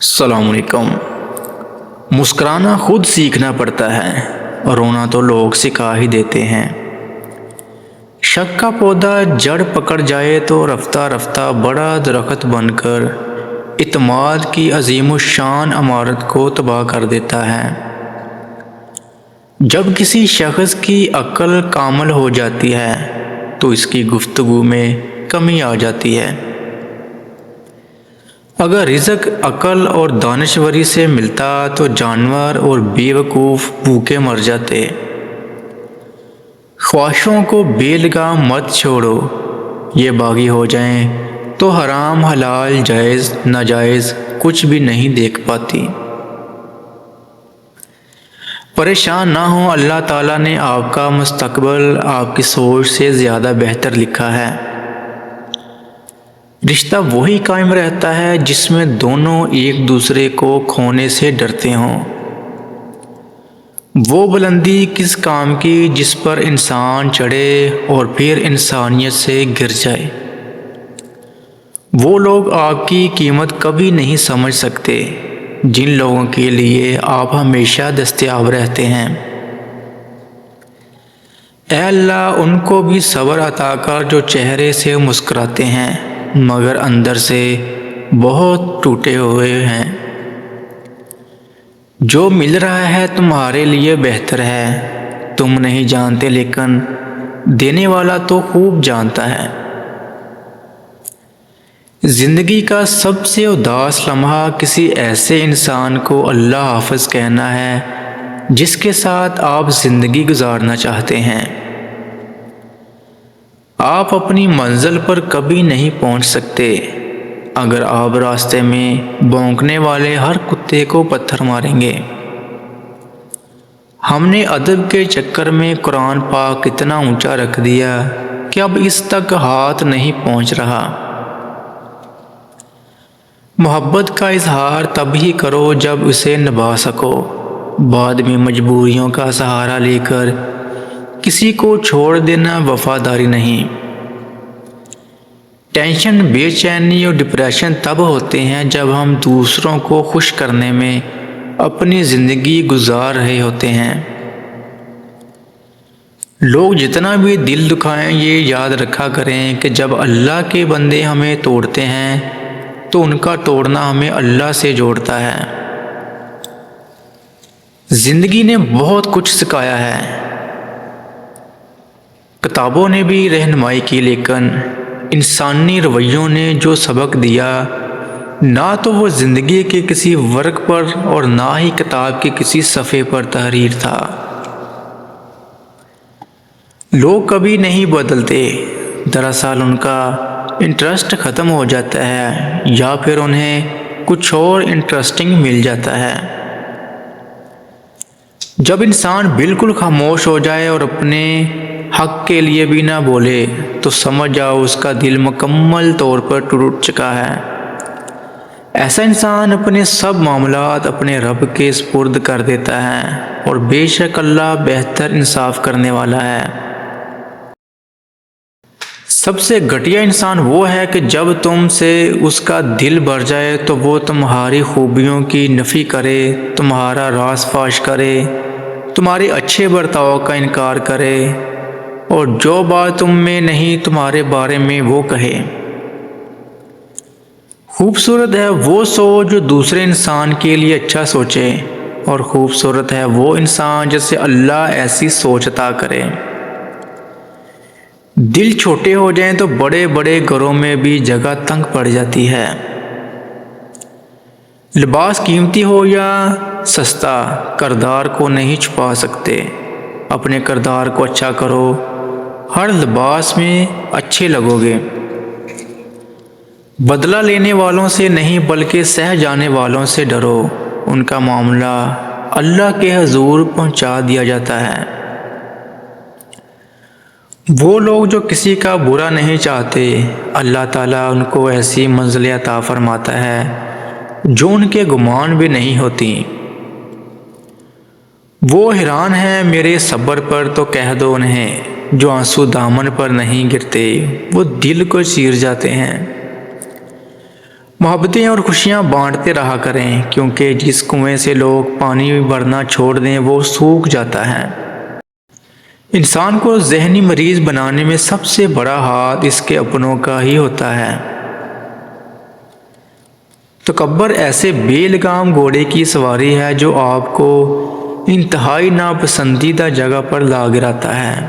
السلام علیکم۔ مسکرانا خود سیکھنا پڑتا ہے، رونا تو لوگ سکھا ہی دیتے ہیں۔ شک کا پودا جڑ پکڑ جائے تو رفتہ رفتہ بڑا درخت بن کر اعتماد کی عظیم الشان عمارت کو تباہ کر دیتا ہے۔ جب کسی شخص کی عقل کامل ہو جاتی ہے تو اس کی گفتگو میں کمی آ جاتی ہے۔ اگر رزق عقل اور دانشوری سے ملتا تو جانور اور بے وقوف بھوکے مر جاتے۔ خواہشوں کو بے لگام مت چھوڑو، یہ باغی ہو جائیں تو حرام حلال جائز ناجائز کچھ بھی نہیں دیکھ پاتی۔ پریشان نہ ہوں، اللہ تعالیٰ نے آپ کا مستقبل آپ کی سوچ سے زیادہ بہتر لکھا ہے۔ رشتہ وہی قائم رہتا ہے جس میں دونوں ایک دوسرے کو کھونے سے ڈرتے ہوں۔ وہ بلندی کس کام کی جس پر انسان چڑھے اور پھر انسانیت سے گر جائے۔ وہ لوگ آپ کی قیمت کبھی نہیں سمجھ سکتے جن لوگوں کے لیے آپ ہمیشہ دستیاب رہتے ہیں۔ اے اللہ، ان کو بھی صبر عطا کر جو چہرے سے مسکراتے ہیں مگر اندر سے بہت ٹوٹے ہوئے ہیں۔ جو مل رہا ہے تمہارے لیے بہتر ہے، تم نہیں جانتے لیکن دینے والا تو خوب جانتا ہے۔ زندگی کا سب سے اداس لمحہ کسی ایسے انسان کو اللہ حافظ کہنا ہے جس کے ساتھ آپ زندگی گزارنا چاہتے ہیں۔ آپ اپنی منزل پر کبھی نہیں پہنچ سکتے اگر آپ راستے میں بھونکنے والے ہر کتے کو پتھر ماریں گے۔ ہم نے ادب کے چکر میں قرآن پاک اتنا اونچا رکھ دیا کہ اب اس تک ہاتھ نہیں پہنچ رہا۔ محبت کا اظہار تب ہی کرو جب اسے نبھا سکو، بعد میں مجبوریوں کا سہارا لے کر کسی کو چھوڑ دینا وفاداری نہیں۔ ٹینشن، بے چینی اور ڈپریشن تب ہوتے ہیں جب ہم دوسروں کو خوش کرنے میں اپنی زندگی گزار رہے ہوتے ہیں۔ لوگ جتنا بھی دل دکھائیں یہ یاد رکھا کریں کہ جب اللہ کے بندے ہمیں توڑتے ہیں تو ان کا توڑنا ہمیں اللہ سے جوڑتا ہے۔ زندگی نے بہت کچھ سکھایا ہے، کتابوں نے بھی رہنمائی کی، لیکن انسانی رویوں نے جو سبق دیا نہ تو وہ زندگی کے کسی ورق پر اور نہ ہی کتاب کے کسی صفحے پر تحریر تھا۔ لوگ کبھی نہیں بدلتے، دراصل ان کا انٹرسٹ ختم ہو جاتا ہے یا پھر انہیں کچھ اور انٹرسٹنگ مل جاتا ہے۔ جب انسان بالکل خاموش ہو جائے اور اپنے حق کے لیے بھی نہ بولے تو سمجھ جاؤ اس کا دل مکمل طور پر ٹوٹ چکا ہے۔ ایسا انسان اپنے سب معاملات اپنے رب کے سپرد کر دیتا ہے اور بے شک اللہ بہتر انصاف کرنے والا ہے۔ سب سے گھٹیا انسان وہ ہے کہ جب تم سے اس کا دل بھر جائے تو وہ تمہاری خوبیوں کی نفی کرے، تمہارا راز فاش کرے، تمہارے اچھے برتاؤ کا انکار کرے اور جو بات تم میں نہیں تمہارے بارے میں وہ کہے۔ خوبصورت ہے وہ سوچ جو دوسرے انسان کے لیے اچھا سوچے، اور خوبصورت ہے وہ انسان جسے اللہ ایسی سوچ عطا کرے۔ دل چھوٹے ہو جائیں تو بڑے بڑے گھروں میں بھی جگہ تنگ پڑ جاتی ہے۔ لباس قیمتی ہو یا سستا، کردار کو نہیں چھپا سکتے۔ اپنے کردار کو اچھا کرو، ہر لباس میں اچھے لگو گے۔ بدلہ لینے والوں سے نہیں بلکہ سہ جانے والوں سے ڈرو، ان کا معاملہ اللہ کے حضور پہنچا دیا جاتا ہے۔ وہ لوگ جو کسی کا برا نہیں چاہتے، اللہ تعالیٰ ان کو ایسی منزل عطا فرماتا ہے جو ان کے گمان بھی نہیں ہوتی۔ وہ حیران ہیں میرے صبر پر تو کہہ دو انہیں، جو آنسو دامن پر نہیں گرتے وہ دل کو چیر جاتے ہیں۔ محبتیں اور خوشیاں بانٹتے رہا کریں، کیونکہ جس کنویں سے لوگ پانی بھرنا چھوڑ دیں وہ سوکھ جاتا ہے۔ انسان کو ذہنی مریض بنانے میں سب سے بڑا ہاتھ اس کے اپنوں کا ہی ہوتا ہے۔ تکبر ایسے بے لگام گھوڑے کی سواری ہے جو آپ کو انتہائی ناپسندیدہ جگہ پر لا گراتا ہے۔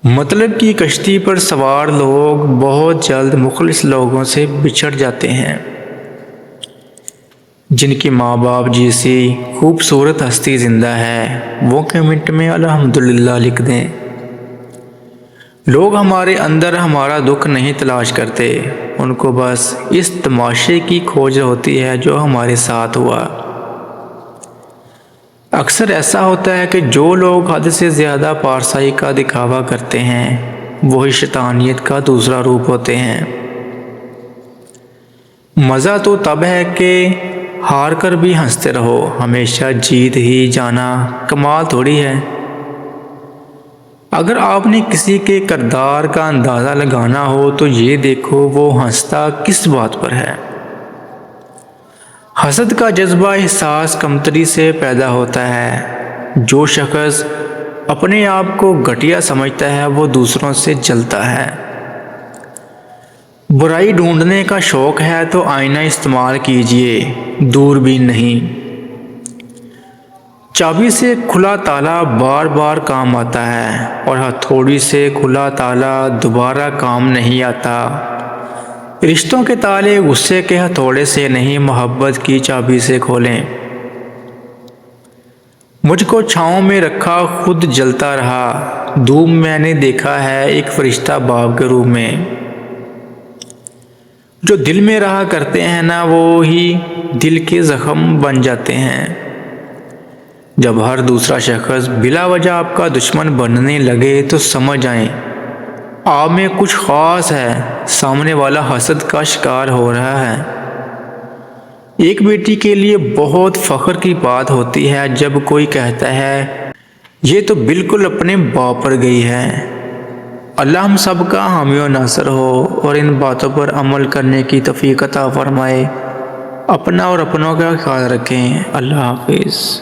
مطلب کی کشتی پر سوار لوگ بہت جلد مخلص لوگوں سے بچھڑ جاتے ہیں۔ جن کے ماں باپ جیسی خوبصورت ہستی زندہ ہے وہ کمنٹ میں الحمدللہ لکھ دیں۔ لوگ ہمارے اندر ہمارا دکھ نہیں تلاش کرتے، ان کو بس اس تماشے کی کھوج ہوتی ہے جو ہمارے ساتھ ہوا۔ اکثر ایسا ہوتا ہے کہ جو لوگ حد سے زیادہ پارسائی کا دکھاوا کرتے ہیں وہی شیطانیت کا دوسرا روپ ہوتے ہیں۔ مزہ تو تب ہے کہ ہار کر بھی ہنستے رہو، ہمیشہ جیت ہی جانا کمال تھوڑی ہے۔ اگر آپ نے کسی کے کردار کا اندازہ لگانا ہو تو یہ دیکھو وہ ہنستا کس بات پر ہے۔ حسد کا جذبہ احساس کمتری سے پیدا ہوتا ہے۔ جو شخص اپنے آپ کو گھٹیا سمجھتا ہے وہ دوسروں سے جلتا ہے۔ برائی ڈھونڈنے کا شوق ہے تو آئینہ استعمال کیجیے، دوربین نہیں۔ چابی سے کھلا تالا بار بار کام آتا ہے اور ہتھوڑی سے کھلا تالا دوبارہ کام نہیں آتا۔ رشتوں کے تالے غصے کے ہتھوڑے سے نہیں، محبت کی چابی سے کھولیں۔ مجھ کو چھاؤں میں رکھا خود جلتا رہا، دھوپ میں نے دیکھا ہے ایک فرشتہ باپ کے روپ میں۔ جو دل میں رہا کرتے ہیں نا وہی دل کے زخم بن جاتے ہیں۔ جب ہر دوسرا شخص بلا وجہ آپ کا دشمن بننے لگے تو سمجھ جائیں آپ میں کچھ خاص ہے، سامنے والا حسد کا شکار ہو رہا ہے۔ ایک بیٹی کے لیے بہت فخر کی بات ہوتی ہے جب کوئی کہتا ہے یہ تو بالکل اپنے باپ پر گئی ہے۔ اللہ ہم سب کا حامی و ناصر ہو اور ان باتوں پر عمل کرنے کی توفیق عطا فرمائے۔ اپنا اور اپنوں کا خیال رکھیں۔ اللہ حافظ۔